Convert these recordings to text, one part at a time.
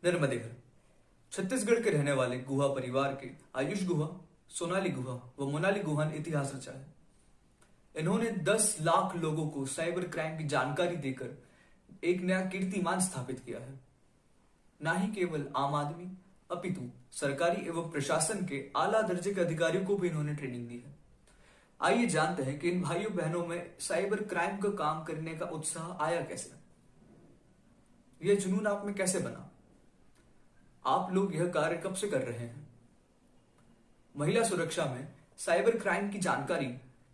नर्मदेहर छत्तीसगढ़ के रहने वाले गुहा परिवार के आयुष गुहा, सोनाली गुहा व मोनाली गुहा ने इतिहास रचा है। इन्होंने 10 लाख लोगों को साइबर क्राइम की जानकारी देकर एक नया कीर्तिमान स्थापित किया है। न ही केवल आम आदमी अपितु सरकारी एवं प्रशासन के आला दर्जे के अधिकारियों को भी इन्होंने ट्रेनिंग दी है। आइए जानते हैं कि इन भाइयों बहनों में साइबर क्राइम का काम करने का उत्साह आया कैसे, यह जुनून आप में कैसे बना, आप लोग यह कार्य कब से कर रहे हैं, महिला सुरक्षा में साइबर क्राइम की जानकारी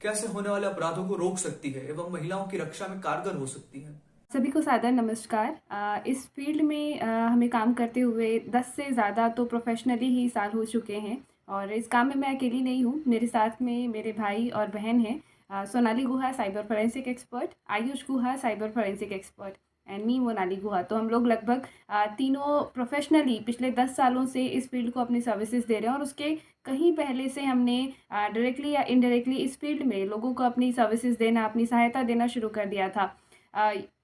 कैसे होने वाले अपराधों को रोक सकती है एवं महिलाओं की रक्षा में कारगर हो सकती है। सभी को सादर नमस्कार। इस फील्ड में हमें काम करते हुए 10 से ज़्यादा तो प्रोफेशनली ही साल हो चुके हैं और इस काम में मैं अकेली नहीं हूँ। मेरे साथ में मेरे भाई और बहन हैं। Sonali Guha cyber forensic expert, Ayush Guha cyber forensic expert and me Monali Guha. तो हम लोग लगभग तीनों प्रोफेशनली पिछले 10 सालों से इस फील्ड को अपनी सर्विसेज दे रहे हैं और उसके कहीं पहले से हमने डायरेक्टली या इनडायरेक्टली इस फील्ड में लोगों को अपनी सर्विसेज देना, अपनी सहायता देना शुरू कर दिया था।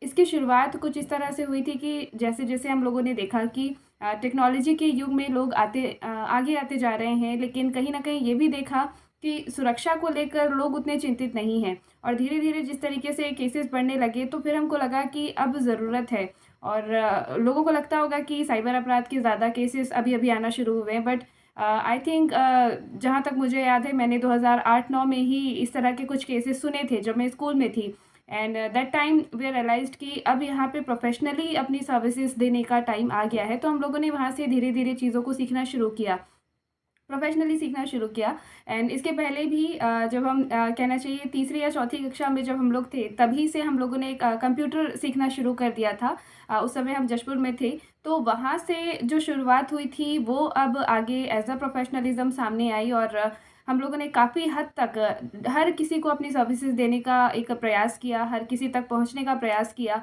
इसकी शुरुआत कुछ इस तरह से हुई थी कि जैसे जैसे हम लोगों ने देखा कि टेक्नोलॉजी के युग में लोग आगे आते जा रहे हैं, लेकिन कहीं ना कहीं ये भी देखा कि सुरक्षा को लेकर लोग उतने चिंतित नहीं हैं और धीरे धीरे जिस तरीके से केसेस बढ़ने लगे तो फिर हमको लगा कि अब ज़रूरत है। और लोगों को लगता होगा कि साइबर अपराध के ज़्यादा केसेस अभी अभी आना शुरू हुए हैं, बट आई थिंक जहाँ तक मुझे याद है मैंने 2008-9 में ही इस तरह के कुछ केसेस सुने थे जब मैं स्कूल में थी। And that time we realised कि अब यहाँ पे प्रोफेशनली अपनी सर्विसेज देने का टाइम आ गया है। तो हम लोगों ने वहाँ से धीरे धीरे चीज़ों को सीखना शुरू किया, प्रोफेशनली सीखना शुरू किया। एंड इसके पहले भी जब हम कहना चाहिए तीसरी या चौथी कक्षा में जब हम लोग थे तभी से हम लोगों ने एक कंप्यूटर सीखना शुरू कर दिया था। उस समय हम जशपुर में थे, तो वहाँ से जो शुरुआत हुई थी वो अब आगे एज अ प्रोफेशनलिज्म सामने आई और हम लोगों ने काफ़ी हद तक हर किसी को अपनी सर्विसेज देने का एक प्रयास किया, हर किसी तक पहुंचने का प्रयास किया।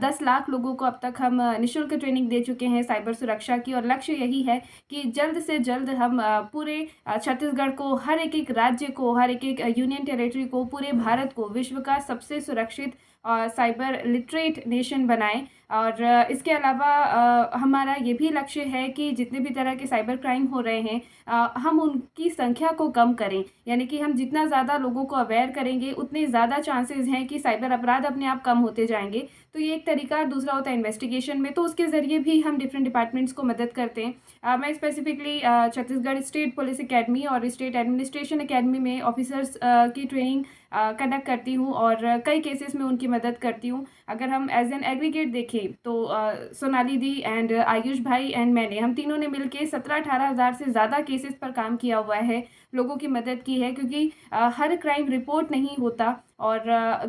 10 लाख लोगों को अब तक हम निःशुल्क ट्रेनिंग दे चुके हैं साइबर सुरक्षा की और लक्ष्य यही है कि जल्द से जल्द हम पूरे छत्तीसगढ़ को, हर एक राज्य को, हर एक यूनियन टेरिटरी को, पूरे भारत को विश्व का सबसे सुरक्षित और साइबर लिटरेट नेशन बनाएं। और इसके अलावा हमारा ये भी लक्ष्य है कि जितने भी तरह के साइबर क्राइम हो रहे हैं हम उनकी संख्या को कम करें, यानी कि हम जितना ज़्यादा लोगों को अवेयर करेंगे उतने ज़्यादा चांसेस हैं कि साइबर अपराध अपने आप कम होते जाएंगे। तो ये एक तरीका। दूसरा होता है इन्वेस्टिगेशन में, तो उसके ज़रिए भी हम डिफरेंट डिपार्टमेंट्स को मदद करते हैं। मैं specifically Chhattisgarh state police academy और स्टेट एडमिनिस्ट्रेशन एकेडमी में ऑफिसर्स की ट्रेनिंग कंडक्ट करती हूँ और कई केसेस में उनकी मदद करती हूँ। अगर हम एज एन एग्रीगेट देखें तो सोनाली दी एंड आयुष भाई एंड मैंने, हम तीनों ने मिलकर 17-18 हज़ार से ज़्यादा केसेस पर काम किया हुआ है, लोगों की मदद की है। क्योंकि हर क्राइम रिपोर्ट नहीं होता और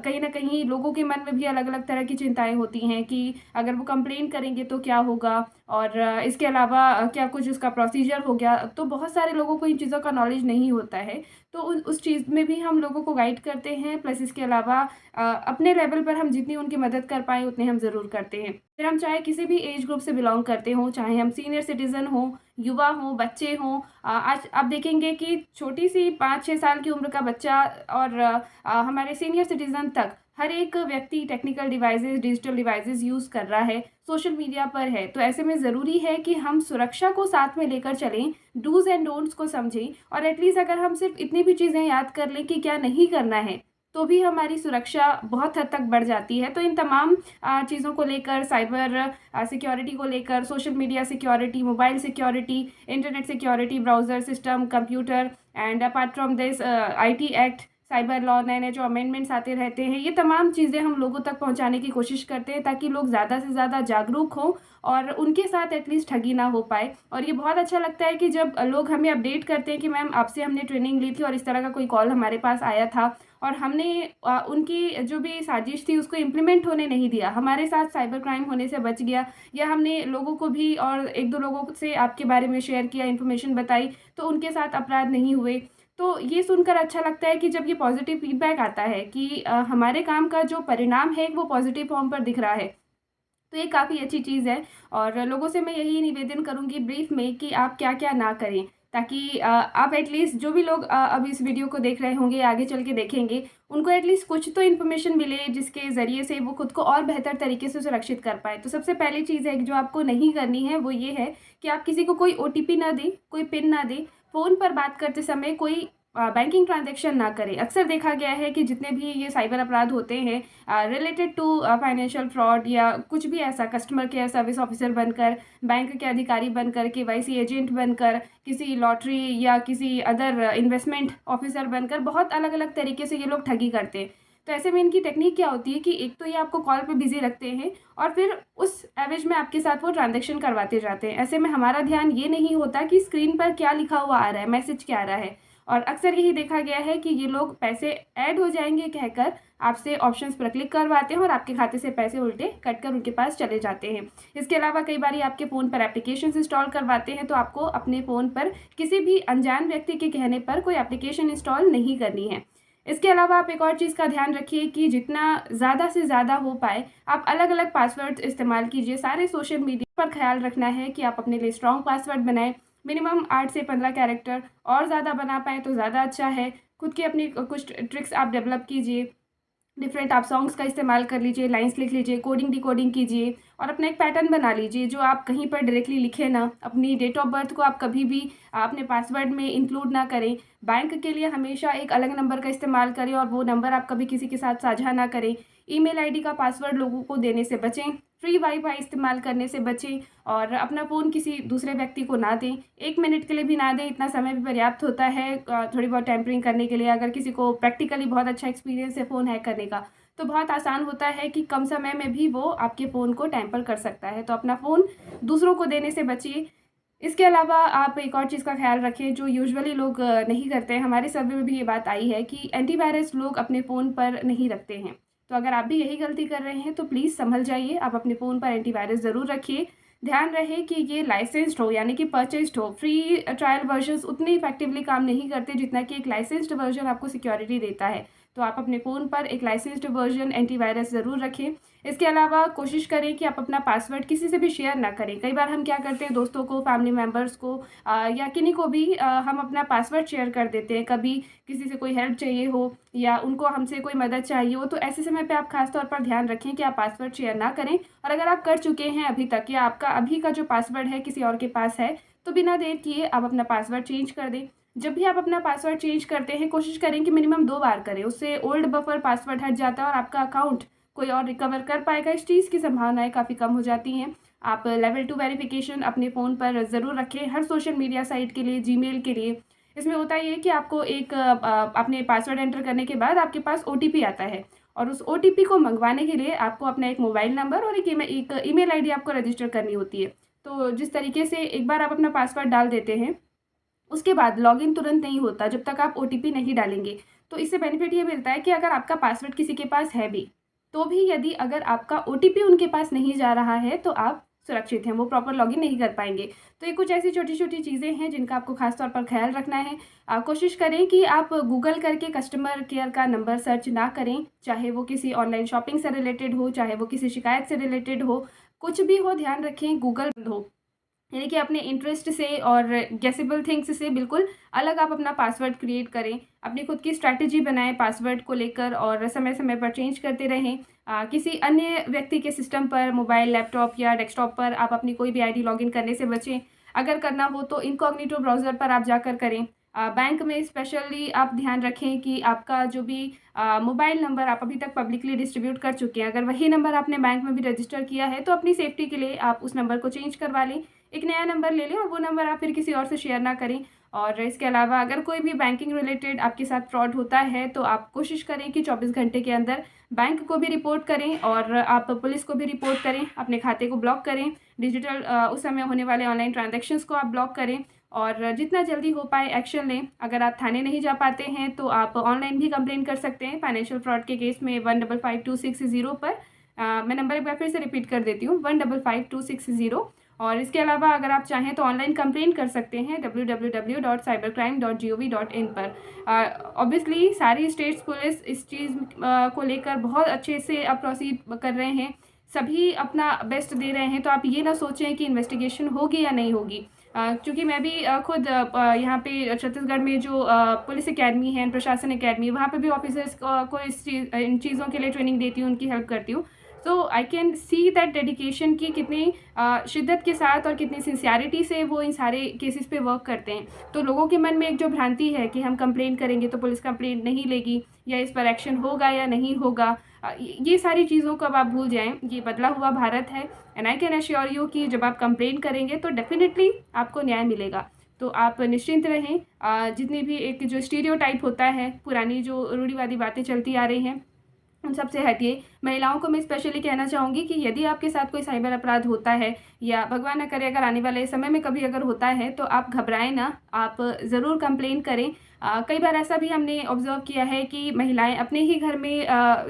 कहीं ना कहीं लोगों के मन में भी अलग अलग तरह की चिंताएं होती हैं कि अगर वो कंप्लेन करेंगे तो क्या होगा और इसके अलावा क्या कुछ उसका प्रोसीजर हो गया। तो बहुत सारे लोगों को इन चीज़ों का नॉलेज नहीं होता है, तो उस चीज़ में भी हम लोगों को गाइड करते हैं। प्लस इसके अलावा अपने लेवल पर हम जितनी उनकी मदद कर पाएँ उतनी हम ज़रूर करते हैं। फिर हम चाहे किसी भी एज ग्रुप से बिलोंग करते हों, चाहे हम सीनियर सिटीज़न हों, युवा हों, बच्चे हों। आज आप देखेंगे कि छोटी सी 5-6 साल की उम्र का बच्चा और हमारे सीनियर सिटीज़न तक हर एक व्यक्ति technical devices, digital devices use कर रहा है, सोशल मीडिया पर है। तो ऐसे में ज़रूरी है कि हम सुरक्षा को साथ में लेकर चलें, डूज़ एंड डोंट्स को समझें और एटलीस्ट अगर हम सिर्फ इतनी भी चीज़ें याद कर लें कि क्या नहीं करना है तो भी हमारी सुरक्षा बहुत हद तक बढ़ जाती है। तो इन तमाम चीज़ों को लेकर, साइबर सिक्योरिटी को लेकर, social media security, mobile security, internet security, browser system, computer and apart from this IT act, cyber law, नए नए जो अमेंडमेंट्स आते रहते हैं, ये तमाम चीज़ें हम लोगों तक पहुंचाने की कोशिश करते हैं ताकि लोग ज़्यादा से ज़्यादा जागरूक हों और उनके साथ एटलीस्ट ठगी ना हो पाए। और ये बहुत अच्छा लगता है कि जब लोग हमें अपडेट करते हैं कि मैम आपसे हमने ट्रेनिंग ली थी और इस तरह का कोई कॉल हमारे पास आया था और हमने उनकी जो भी साजिश थी उसको इम्प्लीमेंट होने नहीं दिया, हमारे साथ साइबर क्राइम होने से बच गया, या हमने लोगों को भी और 1-2 लोगों से आपके बारे में शेयर किया, इन्फॉर्मेशन बताई, तो उनके साथ अपराध नहीं हुए। तो ये सुनकर अच्छा लगता है कि जब ये पॉजिटिव फीडबैक आता है कि हमारे काम का जो परिणाम है वो पॉजिटिव फॉर्म पर दिख रहा है, तो ये काफ़ी अच्छी चीज़ है। और लोगों से मैं यही निवेदन करूँगी ब्रीफ में कि आप क्या क्या ना करें। ताकि आप एटलीस्ट जो भी लोग अब इस वीडियो को देख रहे होंगे, आगे चल के देखेंगे, उनको एटलीस्ट कुछ तो इन्फॉर्मेशन मिले जिसके ज़रिए से वो खुद को और बेहतर तरीके से सुरक्षित कर पाए। तो सबसे पहली चीज़ है जो आपको नहीं करनी है वो ये है कि आप किसी को कोई ओटीपी ना दें, कोई पिन ना दें, फ़ोन पर बात करते समय कोई बैंकिंग ट्रांजैक्शन ना करें। अक्सर देखा गया है कि जितने भी ये साइबर अपराध होते हैं रिलेटेड टू फाइनेंशियल फ्रॉड या कुछ भी ऐसा, कस्टमर केयर सर्विस ऑफिसर बनकर, बैंक के अधिकारी बनकर, केवाईसी एजेंट बनकर, किसी लॉटरी या किसी अदर इन्वेस्टमेंट ऑफिसर बनकर बहुत अलग अलग तरीके से ये लोग ठगी करते हैं। तो ऐसे में इनकी टेक्निक क्या होती है कि एक तो ये आपको कॉल पे बिजी रखते हैं और फिर उस एवरेज में आपके साथ वो ट्रांजैक्शन करवाते जाते हैं। ऐसे में हमारा ध्यान ये नहीं होता कि स्क्रीन पर क्या लिखा हुआ आ रहा है, मैसेज क्या आ रहा है। और अक्सर यही देखा गया है कि ये लोग पैसे ऐड हो जाएंगे कहकर आपसे ऑप्शंस पर क्लिक करवाते हैं और आपके खाते से पैसे उल्टे कट कर उनके पास चले जाते हैं। इसके अलावा कई बार आपके फ़ोन पर एप्लीकेशंस इंस्टॉल करवाते हैं, तो आपको अपने फ़ोन पर किसी भी अनजान व्यक्ति के कहने पर कोई एप्लीकेशन इंस्टॉल नहीं करनी है। इसके अलावा आप एक और चीज़ का ध्यान रखिए कि जितना ज़्यादा से ज़्यादा हो पाए आप अलग अलग पासवर्ड्स इस्तेमाल कीजिए। सारे सोशल मीडिया पर ख्याल रखना है कि आप अपने लिए स्ट्रॉन्ग पासवर्ड बनाएं, मिनिमम 8 से 15 कैरेक्टर, और ज़्यादा बना पाएँ तो ज़्यादा अच्छा है। खुद की अपनी कुछ ट्रिक्स आप डेवलप कीजिए, डिफरेंट आप सॉन्ग्स का इस्तेमाल कर लीजिए, लाइन्स लिख लीजिए, कोडिंग डिकोडिंग कीजिए और अपना एक पैटर्न बना लीजिए जो आप कहीं पर डायरेक्टली लिखें ना। अपनी डेट ऑफ बर्थ को आप कभी भी अपने पासवर्ड में इंक्लूड ना करें। बैंक के लिए हमेशा एक अलग नंबर का इस्तेमाल करें और वो नंबर आप कभी किसी के साथ साझा ना करें। ईमेल आईडी का पासवर्ड लोगों को देने से बचें, फ्री वाईफाई इस्तेमाल करने से बचें और अपना फ़ोन किसी दूसरे व्यक्ति को ना दें। 1 मिनट के लिए भी ना दें, इतना समय भी पर्याप्त होता है थोड़ी बहुत टैम्परिंग करने के लिए। अगर किसी को प्रैक्टिकली बहुत अच्छा एक्सपीरियंस है फ़ोन हैक करने का, तो बहुत आसान होता है कि कम समय में भी वो आपके फ़ोन को टैम्पर कर सकता है। तो अपना फ़ोन दूसरों को देने से बचिए। इसके अलावा आप एक और चीज़ का ख़्याल रखें जो यूजुअली लोग नहीं करते हैं। हमारे सर्वे में भी ये बात आई है कि एंटीवायरस लोग अपने फ़ोन पर नहीं रखते हैं। तो अगर आप भी यही गलती कर रहे हैं तो प्लीज़ संभल जाइए। आप अपने फ़ोन पर एंटीवायरस ज़रूर रखिए। ध्यान रहे कि ये लाइसेंस्ड हो, यानी कि परचेस्ड हो। फ्री ट्रायल वर्जन्स उतने इफेक्टिवली काम नहीं करते जितना कि एक लाइसेंस्ड वर्जन आपको सिक्योरिटी देता है। तो आप अपने फ़ोन पर एक लाइसेंस्ड वर्जन एंटीवायरस ज़रूर रखें। इसके अलावा कोशिश करें कि आप अपना पासवर्ड किसी से भी शेयर ना करें। कई बार हम क्या करते हैं, दोस्तों को, फैमिली मेम्बर्स को या किन्हीं को भी हम अपना पासवर्ड शेयर कर देते हैं। कभी किसी से कोई हेल्प चाहिए हो या उनको हमसे कोई मदद चाहिए हो, तो ऐसे समय पे आप खास तौर पर ध्यान रखें कि आप पासवर्ड शेयर ना करें। और अगर आप कर चुके हैं अभी तक या आपका अभी का जो पासवर्ड है किसी और के पास है, तो बिना देर किए आप अपना पासवर्ड चेंज कर दें। जब भी आप अपना पासवर्ड चेंज करते हैं कोशिश करें कि मिनिमम 2 बार करें, उससे ओल्ड बफर पासवर्ड हट जाता है और आपका अकाउंट कोई और रिकवर कर पाएगा। इस चीज़ की संभावनाएं काफ़ी कम हो जाती हैं। आप लेवल 2 वेरिफिकेशन अपने फ़ोन पर ज़रूर रखें, हर सोशल मीडिया साइट के लिए, जीमेल के लिए। इसमें होता ये है कि आपको एक अपने पासवर्ड एंटर करने के बाद आपके पास ओटीपी आता है और उस ओटीपी को मंगवाने के लिए आपको अपना एक मोबाइल नंबर और एक ईमेल आईडी आपको रजिस्टर करनी होती है। तो जिस तरीके से एक बार आप अपना पासवर्ड डाल देते हैं, उसके बाद लॉगिन तुरंत नहीं होता जब तक आप ओटीपी नहीं डालेंगे। तो इससे बेनिफिट ये मिलता है कि अगर आपका पासवर्ड किसी के पास है भी, तो भी यदि अगर आपका ओटीपी उनके पास नहीं जा रहा है तो आप सुरक्षित हैं, वो प्रॉपर लॉगिन नहीं कर पाएंगे। तो ये कुछ ऐसी छोटी छोटी चीज़ें हैं जिनका आपको खास तौर पर ख्याल रखना है। कोशिश करें कि आप गूगल करके कस्टमर केयर का नंबर सर्च ना करें, चाहे वो किसी ऑनलाइन शॉपिंग से रिलेटेड हो, चाहे वो किसी शिकायत से रिलेटेड हो, कुछ भी हो, ध्यान रखें गूगल बंद हो। यानी कि अपने इंटरेस्ट से और गेसेबल थिंग्स से बिल्कुल अलग आप अपना पासवर्ड क्रिएट करें। अपनी खुद की स्ट्रैटेजी बनाएं पासवर्ड को लेकर और समय समय पर चेंज करते रहें। किसी अन्य व्यक्ति के सिस्टम पर, मोबाइल, लैपटॉप या डेस्कटॉप पर आप अपनी कोई भी आईडी लॉगिन करने से बचें। अगर करना हो तो इनकॉग्निटो ब्राउज़र पर आप जाकर करें। बैंक में स्पेशली आप ध्यान रखें कि आपका जो भी मोबाइल नंबर आप अभी तक पब्लिकली डिस्ट्रीब्यूट कर चुके हैं, अगर वही नंबर आपने बैंक में भी रजिस्टर किया है तो अपनी सेफ्टी के लिए आप उस नंबर को चेंज करवा लें, एक नया नंबर ले लें और वो नंबर आप फिर किसी और से शेयर ना करें। और इसके अलावा अगर कोई भी बैंकिंग रिलेटेड आपके साथ फ्रॉड होता है तो आप कोशिश करें कि 24 घंटे के अंदर बैंक को भी रिपोर्ट करें और आप पुलिस को भी रिपोर्ट करें, अपने खाते को ब्लॉक करें, डिजिटल उस समय होने वाले ऑनलाइन ट्रांजैक्शंस को आप ब्लॉक करें और जितना जल्दी हो पाए एक्शन लें। अगर आप थाने नहीं जा पाते हैं तो आप ऑनलाइन भी कंप्लेन कर सकते हैं फाइनेंशियल फ्रॉड के केस में 155260 पर। मैं नंबर एक बार फिर से रिपीट कर देती हूँ, 155260। और इसके अलावा अगर आप चाहें तो ऑनलाइन कंप्लेन कर सकते हैं www.cybercrime.gov.in पर। ऑब्वियसली सारी स्टेट्स पुलिस इस चीज़ को लेकर बहुत अच्छे से अब प्रोसीड कर रहे हैं, सभी अपना बेस्ट दे रहे हैं। तो आप ये ना सोचें कि इन्वेस्टिगेशन होगी या नहीं होगी, क्योंकि मैं भी खुद यहाँ पे छत्तीसगढ़ में जो पुलिस एकेडमी है, प्रशासन एकेडमी, वहाँ पे भी ऑफिसर्स को इन चीज़ों के लिए ट्रेनिंग देती हूँ, उनकी हेल्प करती हूँ। So I can see that dedication की कितनी शिद्दत के साथ और कितनी सिंसियरिटी से वो इन सारे केसेस पे वर्क करते हैं। तो लोगों के मन में एक जो भ्रांति है कि हम कंप्लेंट करेंगे तो पुलिस कंप्लेंट नहीं लेगी या इस पर एक्शन होगा या नहीं होगा, ये सारी चीज़ों को अब आप भूल जाएं। ये बदला हुआ भारत है and I can assure you कि जब आप कंप्लेंट करेंगे तो डेफिनेटली आपको न्याय मिलेगा। तो आप निश्चिंत रहें। जितनी भी एक जो स्टीरियोटाइप होता है, पुरानी जो रूढ़िवादी बातें चलती आ रही हैं, उन सब से हटिए। महिलाओं को मैं स्पेशली कहना चाहूँगी कि यदि आपके साथ कोई साइबर अपराध होता है या भगवान न करे अगर आने वाले समय में कभी अगर होता है तो आप घबराएं ना, आप ज़रूर कंप्लेंट करें। कई बार ऐसा भी हमने ऑब्जर्व किया है कि महिलाएं अपने ही घर में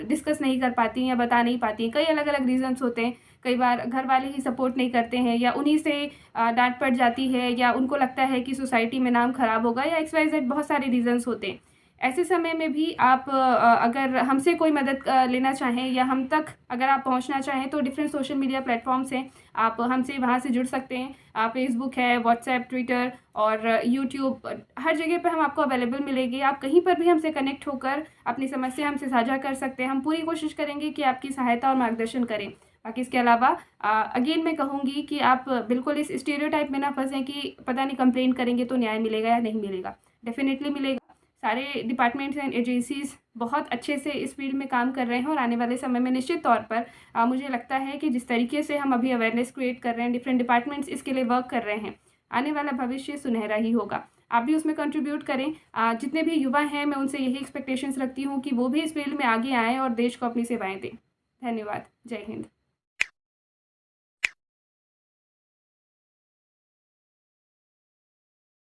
डिस्कस नहीं कर पाती या बता नहीं पाती। कई अलग अलग रीजंस होते हैं। कई बार घर वाले ही सपोर्ट नहीं करते हैं या उन्हीं से डांट पड़ जाती है या उनको लगता है कि सोसाइटी में नाम खराब होगा या XYZ, बहुत सारे रीजंस होते हैं। ऐसे समय में भी आप अगर हमसे कोई मदद लेना चाहें या हम तक अगर आप पहुंचना चाहें तो डिफरेंट सोशल मीडिया प्लेटफॉर्म्स हैं, आप हमसे वहां से जुड़ सकते हैं। फेसबुक है, व्हाट्सएप, ट्विटर और यूट्यूब, हर जगह पे हम आपको अवेलेबल मिलेंगे। आप कहीं पर भी हमसे कनेक्ट होकर अपनी समस्या हमसे साझा कर सकते हैं। हम पूरी कोशिश करेंगे कि आपकी सहायता और मार्गदर्शन करें। बाकी इसके अलावा अगेन मैं कहूँगी कि आप बिल्कुल इस स्टीरियोटाइप में ना फंसें कि पता नहीं कंप्लेंट करेंगे तो न्याय मिलेगा या नहीं मिलेगा। डेफिनेटली मिलेगा। सारे डिपार्टमेंट्स एंड एजेंसीज़ बहुत अच्छे से इस फील्ड में काम कर रहे हैं और आने वाले समय में निश्चित तौर पर मुझे लगता है कि जिस तरीके से हम अभी अवेयरनेस क्रिएट कर रहे हैं, डिफरेंट डिपार्टमेंट्स इसके लिए वर्क कर रहे हैं, आने वाला भविष्य सुनहरा ही होगा। आप भी उसमें कंट्रीब्यूट करें। जितने भी युवा हैं मैं उनसे यही एक्सपेक्टेशंस रखती हूँ कि वो भी इस फील्ड में आगे आएँ और देश को अपनी सेवाएँ दें। धन्यवाद। जय हिंद।